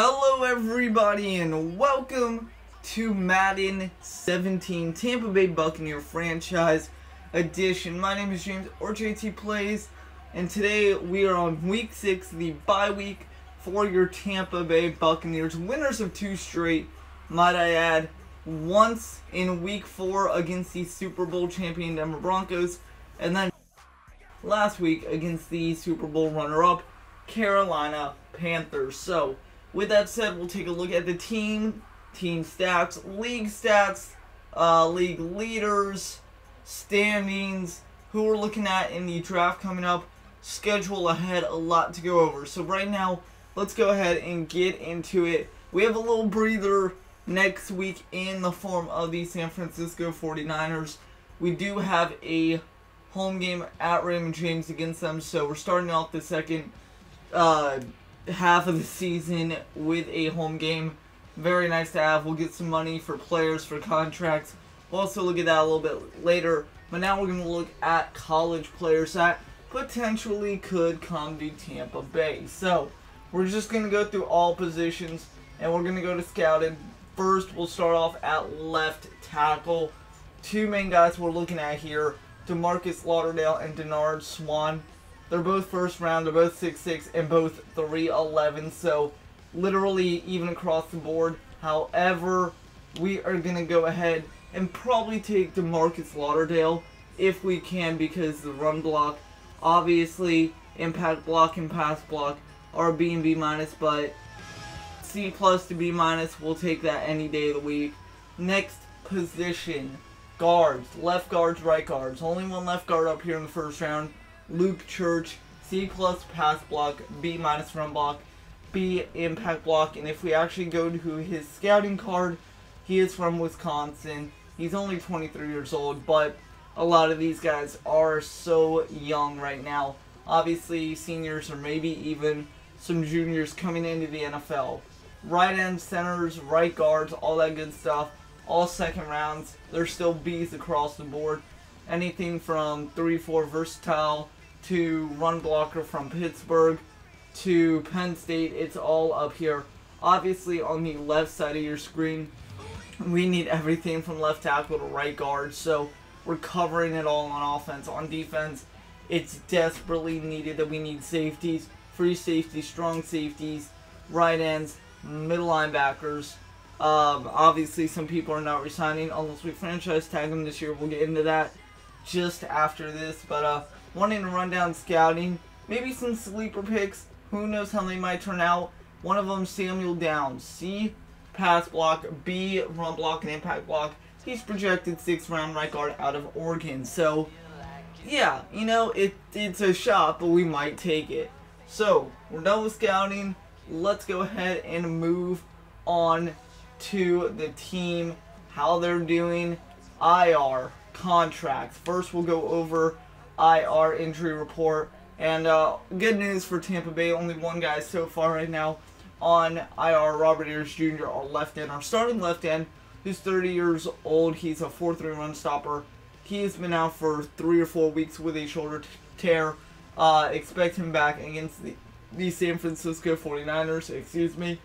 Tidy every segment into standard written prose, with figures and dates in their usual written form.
Hello everybody and welcome to Madden 17 Tampa Bay Buccaneer Franchise Edition. My name is James, or JT Plays, and today we are on Week 6, the bye week for your Tampa Bay Buccaneers. Winners of 2 straight, might I add, once in Week 4 against the Super Bowl champion Denver Broncos, and then last week against the Super Bowl runner-up Carolina Panthers. So, with that said, we'll take a look at the team stats, league leaders, standings, who we're looking at in the draft coming up, schedule ahead, a lot to go over. So right now, let's go ahead and get into it. We have a little breather next week in the form of the San Francisco 49ers. We do have a home game at Raymond James against them, so we're starting off the second half of the season with a home game. Very nice to have. We'll get some money for players, for contracts. We'll also look at that a little bit later. But now we're going to look at college players that potentially could come to Tampa Bay. So, we're just going to go through all positions, and we're going to go to scouting. First, we'll start off at left tackle. 2 main guys we're looking at here, DeMarcus Lauderdale and Denard Swan. They're both first round, they're both 6'6", and both 3'11", so literally even across the board. However, we are going to go ahead and probably take DeMarcus Lauderdale if we can, because the run block, obviously, impact block and pass block are B and B-, but C+ to B-, we'll take that any day of the week. Next position, guards, left guards, right guards. Only one left guard up here in the first round. Luke Church, C+ pass block, B- run block, B impact block, and if we actually go to his scouting card, he is from Wisconsin. He's only 23 years old, but a lot of these guys are so young right now. Obviously, seniors or maybe even some juniors coming into the NFL. Right end, centers, right guards, all that good stuff, all second rounds. They're still B's across the board. Anything from 3-4 versatile to run blocker from Pittsburgh to Penn State, it's all up here. Obviously, on the left side of your screen, we need everything from left tackle to right guard, so we're covering it all on offense. On defense, it's desperately needed that we need safeties, free safeties, strong safeties, right ends, middle linebackers. Obviously, some people are not resigning unless we franchise tag them this year. We'll get into that just after this, but wanting to run down scouting, maybe some sleeper picks. Who knows how they might turn out. One of them, Samuel Downs, C pass block, B run block and impact block. He's projected 6th round right guard out of Oregon. So yeah, you know, it's a shot, but we might take it. So we're done with scouting. Let's go ahead and move on to the team, how they're doing. IR contracts. First, we'll go over IR injury report. And good news for Tampa Bay, only one guy so far right now on IR, Robert Ayers Jr., our left end. Our starting left end, who's 30 years old. He's a 4-3 run stopper. He has been out for 3 or 4 weeks with a shoulder tear. Expect him back against the San Francisco 49ers, excuse me.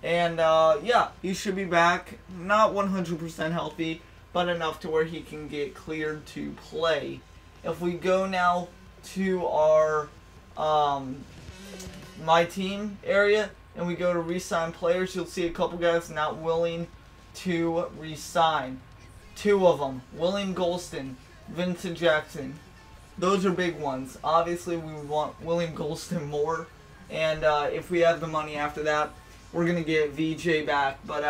And yeah, he should be back. Not 100% healthy, but enough to where he can get cleared to play. If we go now to our my team area and we go to re-sign players, you'll see a couple guys not willing to re-sign. 2 of them, William Golston, Vincent Jackson. Those are big ones. Obviously, we want William Golston more, and if we have the money after that, we're going to get VJ back, but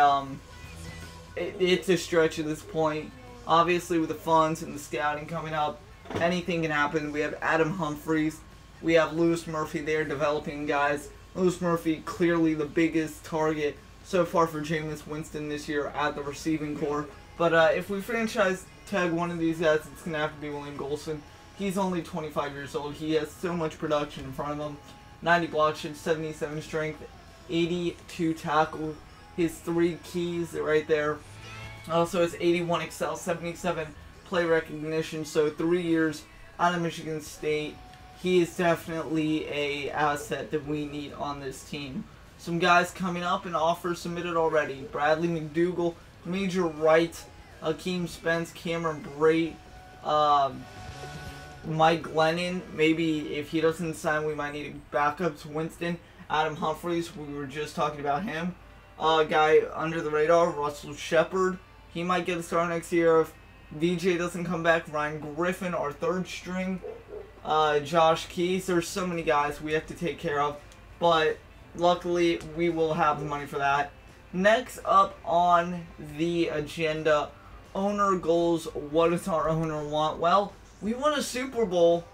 it's a stretch at this point. Obviously, with the funds and the scouting coming up, anything can happen. We have Adam Humphries. We have Louis Murphy there developing guys. Louis Murphy, clearly the biggest target so far for Jameis Winston this year at the receiving core. But if we franchise tag one of these guys, it's going to have to be William Golston. He's only 25 years old. He has so much production in front of him. 90 block shot, 77 strength, 82 tackle. His 3 keys right there. Also has 81 excel, 77 play recognition. So 3 years out of Michigan State. He is definitely a asset that we need on this team. some guys coming up and offers submitted already. Bradley McDougal, Major Wright, Akeem Spence, Cameron Brate, Mike Lennon. Maybe if he doesn't sign, we might need a backup to Winston. Adam Humphries, we were just talking about him. Guy under the radar, Russell Shepard. He might get a start next year if VJ doesn't come back. Ryan Griffin, our third string. Josh Keys. There's so many guys we have to take care of. But luckily, we will have the money for that. Next up on the agenda, owner goals. What does our owner want? Well, we want a Super Bowl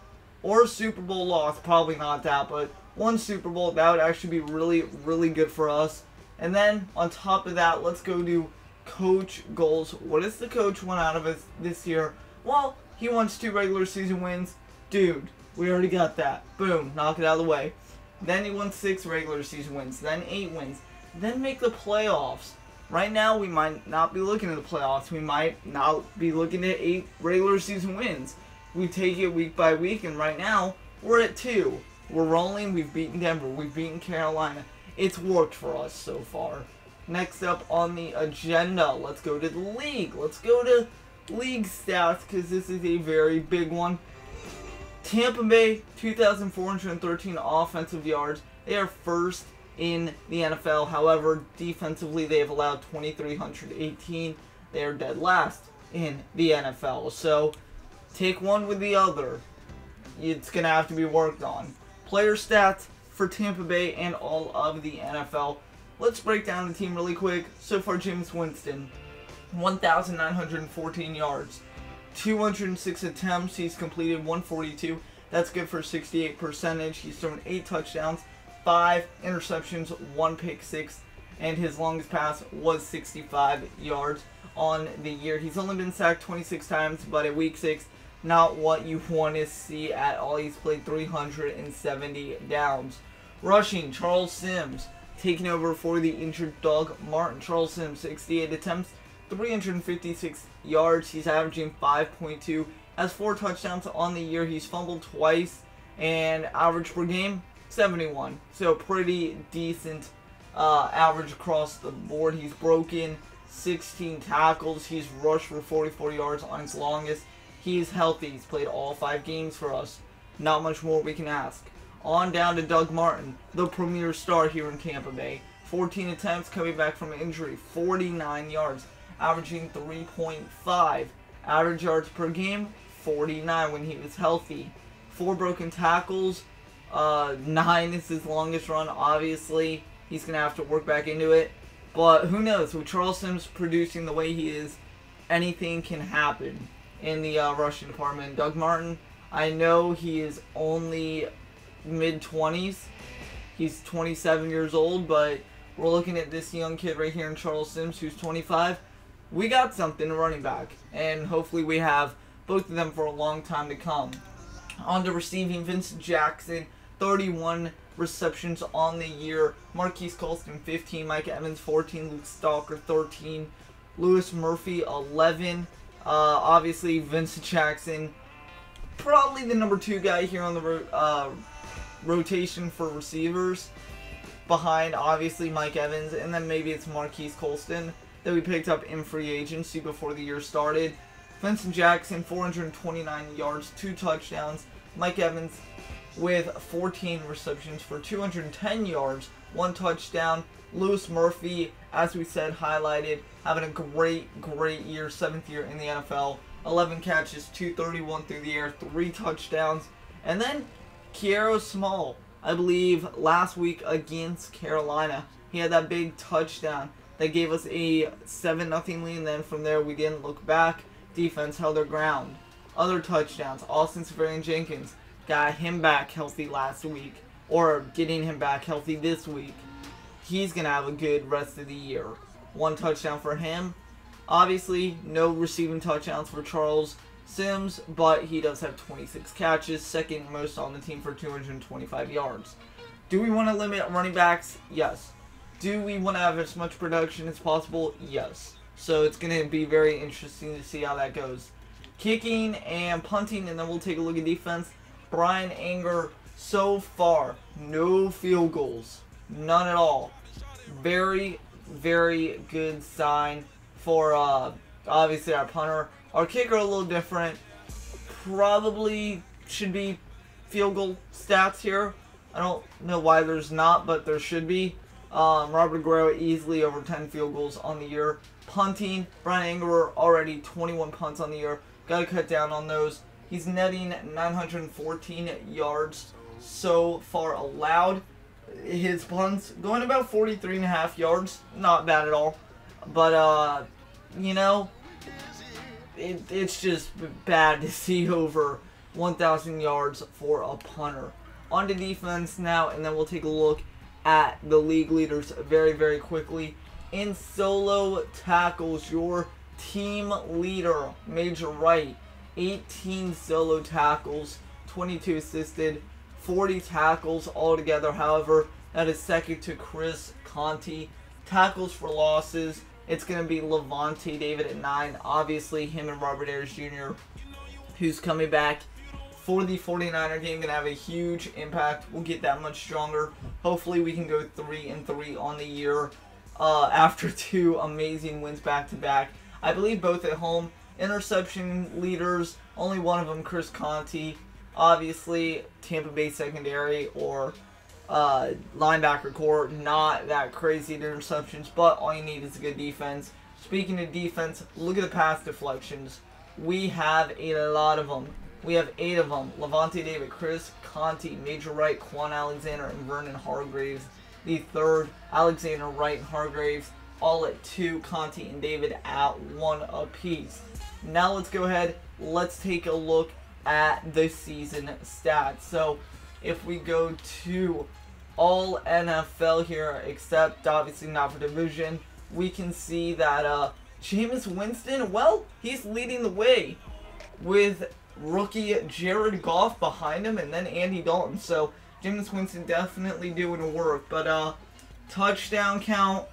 or a Super Bowl loss. Probably not that, but one Super Bowl. That would actually be really, really good for us. And then, on top of that, let's go to coach goals. What does the coach want out of us this year? Well, he wants 2 regular season wins. Dude, we already got that. Boom, knock it out of the way. Then he wants 6 regular season wins. Then 8 wins. Then make the playoffs. Right now, we might not be looking at the playoffs. We might not be looking at 8 regular season wins. We take it week by week, and right now, we're at 2. We're rolling. We've beaten Denver. We've beaten Carolina. It's worked for us so far. Next up on the agenda, let's go to the league. Let's go to league stats because this is a very big one. Tampa Bay, 2,413 offensive yards. They are first in the NFL. However, defensively, they have allowed 2,318. They are dead last in the NFL. So, take one with the other. It's going to have to be worked on. Player stats for Tampa Bay and all of the NFL. Let's break down the team really quick. So far, Jameis Winston, 1,914 yards, 206 attempts. He's completed 142. That's good for 68%. He's thrown 8 touchdowns, 5 interceptions, 1 pick six, and his longest pass was 65 yards on the year. He's only been sacked 26 times, but at week 6, not what you want to see at all. He's played 370 downs. Rushing, Charles Sims, taking over for the injured Doug Martin. Charles Sims, 68 attempts, 356 yards. He's averaging 5.2. Has 4 touchdowns on the year. He's fumbled twice, and average per game, 71. So pretty decent average across the board. He's broken 16 tackles. He's rushed for 44 yards on his longest. He's healthy. He's played all 5 games for us. Not much more we can ask. On down to Doug Martin, the premier star here in Tampa Bay. 14 attempts coming back from injury, 49 yards, averaging 3.5. Average yards per game, 49 when he was healthy. 4 broken tackles, 9 is his longest run. Obviously, he's going to have to work back into it. But who knows, with Charles Sims producing the way he is, anything can happen in the rushing department. Doug Martin, I know he is only mid-20s. He's 27 years old, but we're looking at this young kid right here in Charles Sims who's 25. We got something running back, and hopefully we have both of them for a long time to come. On to receiving, Vincent Jackson, 31 receptions on the year. Marquise Colston, 15. Mike Evans, 14. Luke Stalker, 13. Lewis Murphy, 11. Obviously, Vincent Jackson, probably the number 2 guy here on the rotation for receivers, behind obviously Mike Evans, and then maybe it's Marquise Colston that we picked up in free agency before the year started. Vincent Jackson, 429 yards, 2 touchdowns. Mike Evans with 14 receptions for 210 yards, 1 touchdown. Lewis Murphy, as we said, highlighted, having a great year, 7th year in the NFL. 11 catches, 231 through the air, 3 touchdowns. And then Kiero Small, I believe last week against Carolina, he had that big touchdown that gave us a 7-0 lead, and then from there we didn't look back. Defense held their ground. Other touchdowns, Austin Seferian-Jenkins, got him back healthy last week, or getting him back healthy this week. He's going to have a good rest of the year. 1 touchdown for him. Obviously, no receiving touchdowns for Charles Sims, but he does have 26 catches, 2nd most on the team for 225 yards. Do we want to limit running backs? Yes. Do we want to have as much production as possible? Yes. So it's going to be very interesting to see how that goes. Kicking and punting, and then we'll take a look at defense. Brian Anger, so far, no field goals. None at all. Very, very good sign for obviously our punter. Our kicker a little different. Probably should be field goal stats here. I don't know why there's not, but there should be. Robert Aguero easily over 10 field goals on the year. Punting, Brian Angerer already 21 punts on the year. Got to cut down on those. He's netting 914 yards so far allowed. His punts going about 43.5 yards. Not bad at all. But, you know, it's just bad to see over 1,000 yards for a punter. On to defense now, and then we'll take a look at the league leaders very, very quickly. In solo tackles, your team leader, Major Wright, 18 solo tackles, 22 assisted, 40 tackles altogether. However, that is second to Chris Conti. Tackles for losses, it's going to be Levante David at 9. Obviously, him and Robert Ayers Jr., who's coming back for the 49er game, going to have a huge impact. We'll get that much stronger. Hopefully, we can go 3-3 on the year after 2 amazing wins back-to-back. I believe both at home. Interception leaders, only one of them, Chris Conti. Obviously, Tampa Bay secondary or linebacker core, not that crazy at interceptions, but all you need is a good defense. Speaking of defense, look at the pass deflections. We have a lot of them. We have 8 of them. Levante David, Chris Conti, Major Wright, Quan Alexander, and Vernon Hargraves. The third, Alexander, Wright, and Hargraves, all at 2. Conti and David at 1 apiece. Now let's go ahead. Let's take a look at the season stats. So if we go to all NFL here, except obviously not for division, we can see that Jameis Winston, well, he's leading the way with rookie Jared Goff behind him, and then Andy Dalton. So Jameis Winston definitely doing work. But touchdown count,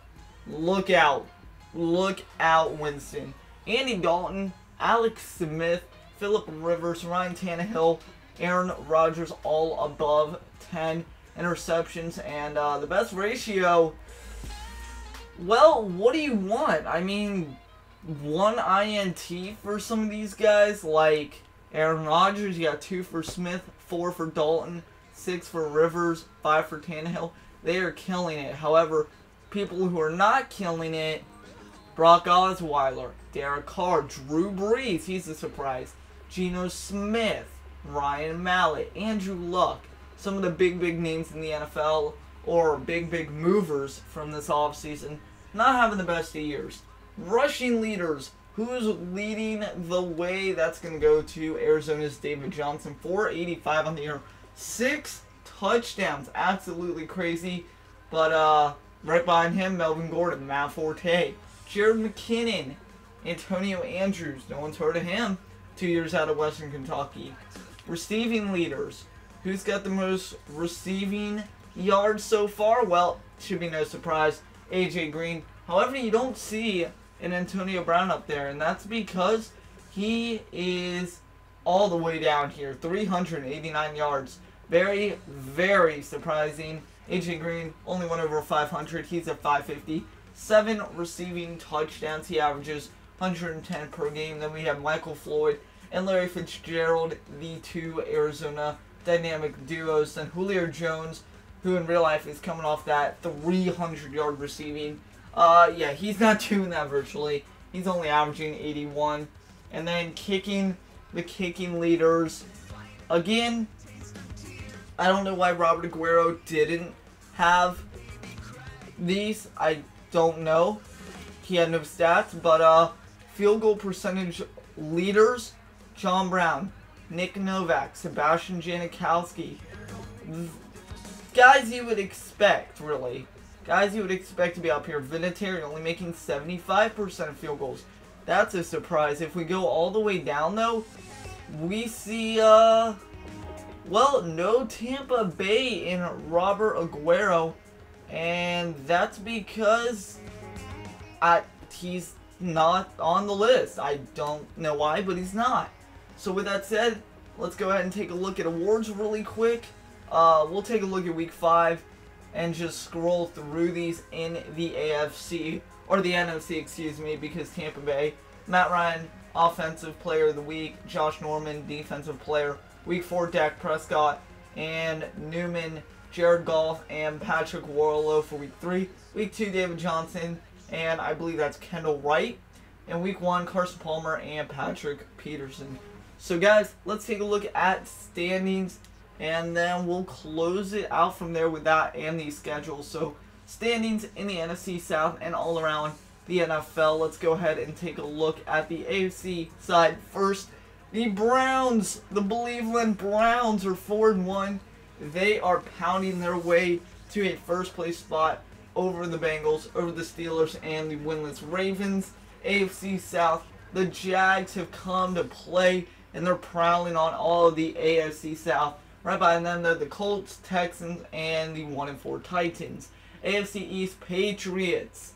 look out. Look out, Winston. Andy Dalton, Alex Smith, Phillip Rivers, Ryan Tannehill, Aaron Rodgers, all above 10 interceptions. And the best ratio, well, what do you want? I mean, 1 INT for some of these guys, like Aaron Rodgers. You got 2 for Smith, 4 for Dalton, 6 for Rivers, 5 for Tannehill. They are killing it. However, people who are not killing it, Brock Osweiler, Derek Carr, Drew Brees, he's a surprise, Geno Smith, Ryan Mallett, Andrew Luck, some of the big names in the NFL, or big movers from this offseason, not having the best of years. Rushing leaders, who's leading the way? That's going to go to Arizona's David Johnson, 485 on the year, 6 touchdowns, absolutely crazy. But right behind him, Melvin Gordon, Matt Forte, Jared McKinnon, Antonio Andrews, no one's heard of him, 2 years out of Western Kentucky. Receiving leaders, who's got the most receiving yards so far? Well, should be no surprise, AJ Green. However, you don't see an Antonio Brown up there, and that's because he is all the way down here, 389 yards. Very, very surprising. AJ Green only went over 500. He's at 550. 7 receiving touchdowns. He averages 110 per game. Then we have Michael Floyd and Larry Fitzgerald, the 2 Arizona dynamic duos. Then Julio Jones, who in real life is coming off that 300-yard receiving. Yeah, he's not doing that virtually. He's only averaging 81. And then kicking, the kicking leaders. Again, I don't know why Robert Aguero didn't have these. I don't know. He had no stats. But field goal percentage leaders, John Brown, Nick Novak, Sebastian Janikowski. Guys you would expect, really. Guys you would expect to be up here. Vinatieri only making 75% of field goals. That's a surprise. If we go all the way down, though, we see, well, no Tampa Bay in Robert Aguero. And that's because he's not on the list. I don't know why, but he's not. So with that said, let's go ahead and take a look at awards really quick. We'll take a look at Week 5. and just scroll through these in the AFC, or the NFC, excuse me, because Tampa Bay, Matt Ryan, Offensive Player of the Week, Josh Norman, Defensive Player, Week 4, Dak Prescott, and Newman, Jared Goff, and Patrick Warlow for Week 3. Week 2, David Johnson, and I believe that's Kendall Wright. And Week 1, Carson Palmer and Patrick Peterson. So guys, let's take a look at standings, and then we'll close it out from there with that and the schedule. So standings in the NFC South and all around the NFL. Let's go ahead and take a look at the AFC side first. The Browns, the Cleveland Browns are 4-1. They are pounding their way to a first place spot over the Bengals, over the Steelers, and the winless Ravens. AFC South, the Jags have come to play, and they're prowling on all of the AFC South. Right behind them, they're the Colts, Texans, and the 1-4 Titans. AFC East, Patriots.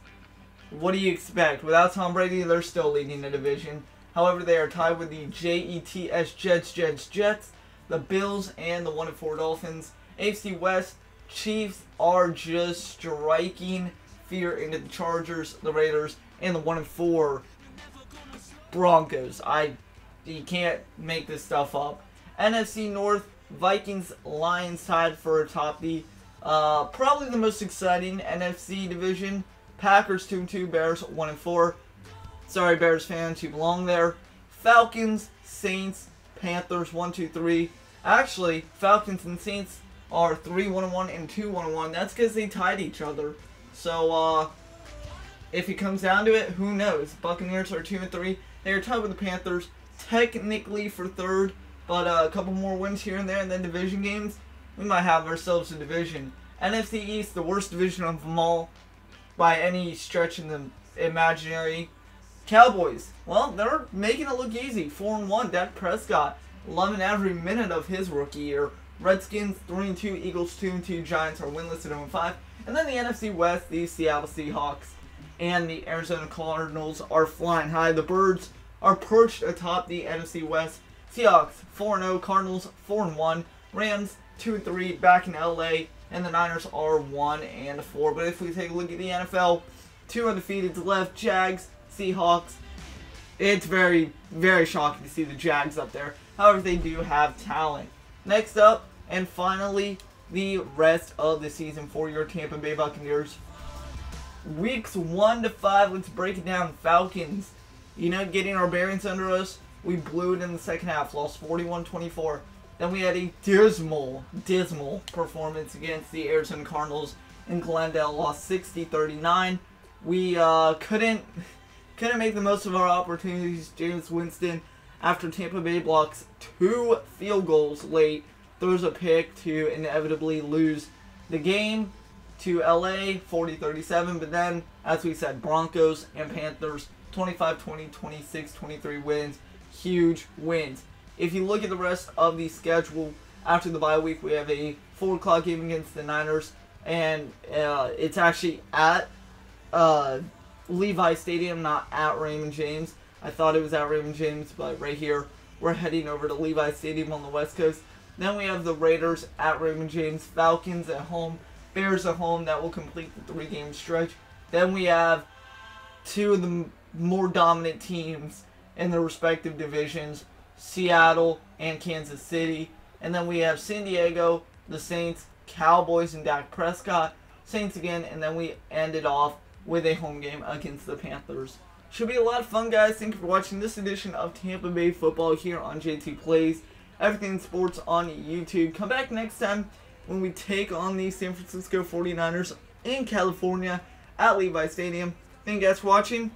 What do you expect? Without Tom Brady, they're still leading the division. However, they are tied with the Jets, Jets, the Bills, and the 1-4 Dolphins. AFC West, Chiefs are just striking fear into the Chargers, the Raiders, and the 1-4 Broncos. You can't make this stuff up. NFC North, Vikings, Lions tied for atop the probably the most exciting NFC division. Packers 2-2, Bears 1-4. Sorry, Bears fans, you belong there. Falcons, Saints, Panthers 1-2-3. Actually, Falcons and Saints are 3-1-1 and 2-1-1. That's because they tied each other. So if it comes down to it, who knows? Buccaneers are 2-3. They are tied with the Panthers, technically for third, but a couple more wins here and there, and then division games, we might have ourselves a division. NFC East, the worst division of them all, by any stretch in the imaginary. Cowboys, well, they're making it look easy. 4-1, Dak Prescott, loving every minute of his rookie year. Redskins 3-2, Eagles 2-2, Giants are winless at 0-5. And then the NFC West, the Seattle Seahawks and the Arizona Cardinals are flying high. The Birds are perched atop the NFC West. Seahawks 4-0, Cardinals 4-1, Rams 2-3 back in LA, and the Niners are 1-4. But if we take a look at the NFL, 2 undefeateds left, Jags, Seahawks. It's very, very shocking to see the Jags up there. However, they do have talent. Next up, and finally, the rest of the season for your Tampa Bay Buccaneers. Weeks 1 to 5, let's break it down. Falcons, getting our bearings under us. We blew it in the second half, lost 41-24. Then we had a dismal performance against the Arizona Cardinals in Glendale, lost 60-39. We couldn't make the most of our opportunities. James Winston, after Tampa Bay blocks 2 field goals late, throws a pick to inevitably lose the game to LA 40-37. But then, as we said, Broncos and Panthers 25-20, 26-23 wins. Huge wins. If you look at the rest of the schedule after the bye week, we have a 4 o'clock game against the Niners, and it's actually at Levi Stadium, not at Raymond James. I thought it was at Raymond James, but right here, we're heading over to Levi Stadium on the West Coast. Then we have the Raiders at Raymond James, Falcons at home, Bears at home. That will complete the 3-game stretch. Then we have 2 of the more dominant teams in their respective divisions, Seattle and Kansas City. And then we have San Diego, the Saints, Cowboys, and Dak Prescott. Saints again, and then we ended off with a home game against the Panthers. Should be a lot of fun, guys. Thank you for watching this edition of Tampa Bay Football here on JT Plays. Everything Sports on YouTube. Come back next time when we take on the San Francisco 49ers in California at Levi Stadium. Thank you guys for watching.